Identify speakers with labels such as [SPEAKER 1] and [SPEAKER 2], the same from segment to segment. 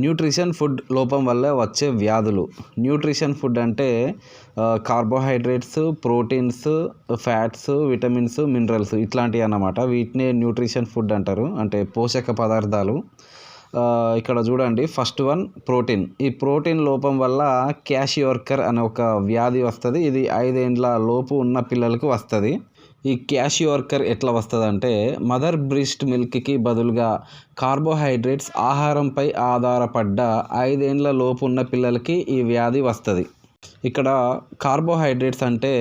[SPEAKER 1] Nutrition food లోపం వల్ల వచ్చే వ్యాధులు. న్యూట్రిషన్ ఫుడ్ అంటే carbohydrates, proteins, fats, vitamins, minerals ఇట్లాంటివి అన్నమాట. వీటినే న్యూట్రిషన్ ఫుడ్ అంటారు, అంటే పోషక పదార్థాలు. ఇక్కడ చూడండి, ఫస్ట్ వన్ ప్రోటీన్. ఈ ప్రోటీన్ లోపం వల్ల క్వాషియోర్కర్ అనే ఒక వ్యాధి వస్తుంది. ఇది 5 ఏండ్ల లోపు ఉన్న పిల్లలకు వస్తుంది. ఈ క్వాషియోర్కర్ ఎట్లా వస్తుందంటే, మదర్ బ్రెస్ట్ మిల్క్కి బదులుగా కార్బోహైడ్రేట్స్ ఆహారంపై ఆధారపడ్డ 5 ఏండ్ల లోపు ఉన్న పిల్లలకి ఈ వ్యాధి వస్తుంది. ఇక్కడ కార్బోహైడ్రేట్స్ అంటే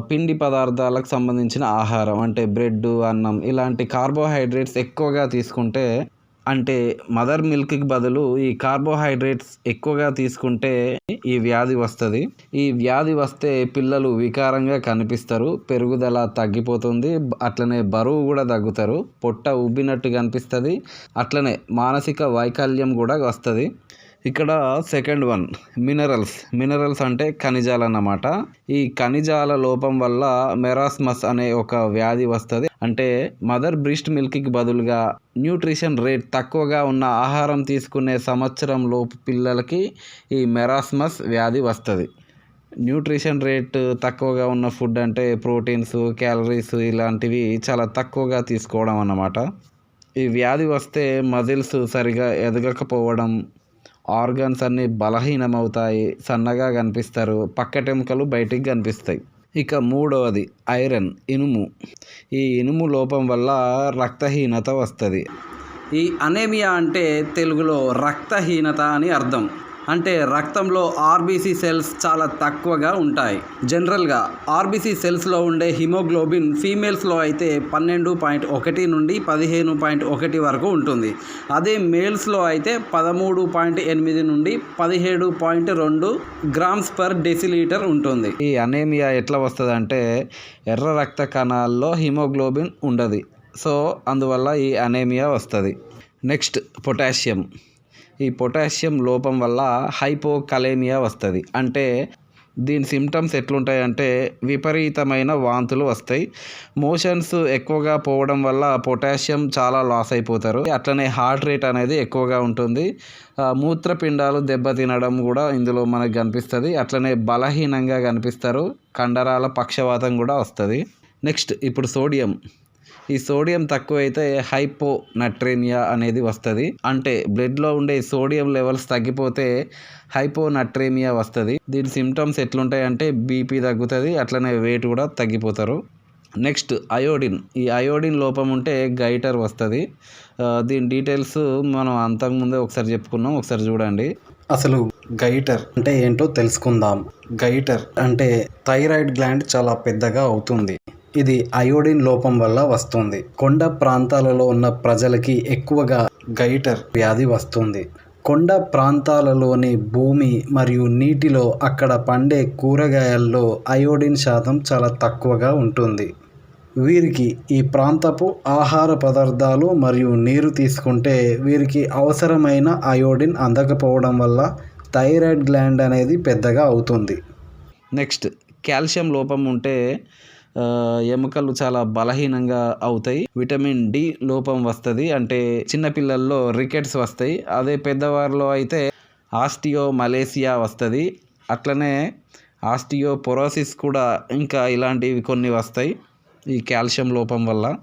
[SPEAKER 1] పిండి పదార్థాలకు సంబంధించిన ఆహారం, అంటే బ్రెడ్, అన్నం, ఇలాంటి కార్బోహైడ్రేట్స్ ఎక్కువగా తీసుకుంటే, అంటే మదర్ మిల్క్కి బదులు ఈ కార్బోహైడ్రేట్స్ ఎక్కువగా తీసుకుంటే ఈ వ్యాధి వస్తుంది. ఈ వ్యాధి వస్తే పిల్లలు వికారంగా కనిపిస్తారు, పెరుగుదల తగ్గిపోతుంది, అట్లనే బరువు కూడా తగ్గుతారు, పొట్ట ఉబ్బినట్టు కనిపిస్తుంది, అట్లనే మానసిక వైకల్యం కూడా వస్తుంది. ఇక్కడ సెకండ్ వన్ మినరల్స్ అంటే ఖనిజాలు అన్నమాట. ఈ ఖనిజాల లోపం వల్ల మెరాస్మస్ అనే ఒక వ్యాధి వస్తుంది. అంటే మదర్ బ్రెస్ట్ మిల్క్కి బదులుగా న్యూట్రిషన్ రేట్ తక్కువగా ఉన్న ఆహారం తీసుకునే సంవత్సరం లోపు పిల్లలకి ఈ మెరాస్మస్ వ్యాధి వస్తుంది. న్యూట్రిషన్ రేట్ తక్కువగా ఉన్న ఫుడ్ అంటే ప్రోటీన్స్, క్యాలరీస్ ఇలాంటివి చాలా తక్కువగా తీసుకోవడం అన్నమాట. ఈ వ్యాధి వస్తే మజిల్స్ సరిగా ఎదగకపోవడం, ఆర్గన్స్ అన్నీ బలహీనమవుతాయి, సన్నగా కనిపిస్తారు, పక్కటెముకలు బయటికి కనిపిస్తాయి. ఇక మూడవది ఐరన్, ఇనుము. ఈ ఇనుము లోపం వల్ల రక్తహీనత వస్తుంది. ఈ అనేమియా అంటే తెలుగులో రక్తహీనత అని అర్థం. అంటే రక్తంలో ఆర్బీసీ సెల్స్ చాలా తక్కువగా ఉంటాయి. జనరల్గా ఆర్బీసీ సెల్స్లో ఉండే హిమోగ్లోబిన్ ఫీమేల్స్లో అయితే 12.1 నుండి 15.1 వరకు ఉంటుంది. అదే మేల్స్లో అయితే 13.8 నుండి 17.2 గ్రామ్స్ పర్ డెసిలీటర్ ఉంటుంది. ఈ అనేమియా ఎట్లా వస్తుంది అంటే, ఎర్ర రక్త కణాల్లో హిమోగ్లోబిన్ ఉండదు, సో అందువల్ల ఈ అనేమియా వస్తుంది. Next potassium. ఈ పొటాషియం లోపం వల్ల హైపోకలేమియా వస్తుంది. అంటే దీని సిమ్టమ్స్ ఎట్లుంటాయంటే, విపరీతమైన వాంతులు వస్తాయి, మోషన్స్ ఎక్కువగా పోవడం వల్ల పొటాషియం చాలా లాస్ అయిపోతారు, అట్లనే హార్ట్ రేట్ అనేది ఎక్కువగా ఉంటుంది, మూత్రపిండాలు దెబ్బతినడం కూడా ఇందులో మనకు కనిపిస్తుంది, అట్లనే బలహీనంగా కనిపిస్తారు, కండరాల పక్షవాతం కూడా వస్తుంది. నెక్స్ట్ ఇప్పుడు సోడియం. ఈ సోడియం తక్కువైతే హైపోనట్రేమియా అనేది వస్తుంది. అంటే బ్లడ్లో ఉండే సోడియం లెవెల్స్ తగ్గిపోతే హైపోనట్రేమియా వస్తుంది. దీని సిమ్టమ్స్ ఎట్లుంటాయంటే బీపీ తగ్గుతుంది, అట్లనే వెయిట్ కూడా తగ్గిపోతారు. Next iodine. ఈ అయోడిన్ లోపం ఉంటే గైటర్ వస్తుంది. దీని డీటెయిల్స్ మనం అంతకుముందే ఒకసారి చెప్పుకున్నాం, ఒకసారి చూడండి.
[SPEAKER 2] అసలు గైటర్ అంటే ఏంటో తెలుసుకుందాం. గైటర్ అంటే థైరాయిడ్ గ్లాండ్ చాలా పెద్దగా అవుతుంది. ఇది అయోడిన్ లోపం వల్ల వస్తుంది. కొండ ప్రాంతాలలో ఉన్న ప్రజలకి ఎక్కువగా గైటర్ వ్యాధి వస్తుంది. కొండ ప్రాంతాలలోని భూమి మరియు నీటిలో అక్కడ పండే కూరగాయల్లో అయోడిన్ శాతం చాలా తక్కువగా ఉంటుంది. వీరికి ఈ ప్రాంతపు ఆహార పదార్థాలు మరియు నీరు తీసుకుంటే వీరికి అవసరమైన అయోడిన్ అందకపోవడం వల్ల థైరాయిడ్ గ్లాండ్ అనేది పెద్దగా అవుతుంది.
[SPEAKER 1] నెక్స్ట్ కాల్షియం లోపం ఉంటే ఎముకలు చాలా బలహీనంగా అవుతాయి. విటమిన్ డి లోపం వస్తుంది. అంటే చిన్నపిల్లల్లో రికెట్స్ వస్తాయి. అదే పెద్దవారిలో అయితే ఆస్టియోమలేసియా వస్తుంది. అట్లనే ఆస్టియోపొరోసిస్ కూడా, ఇంకా ఇలాంటివి కొన్ని వస్తాయి ఈ కాల్షియం లోపం వల్ల.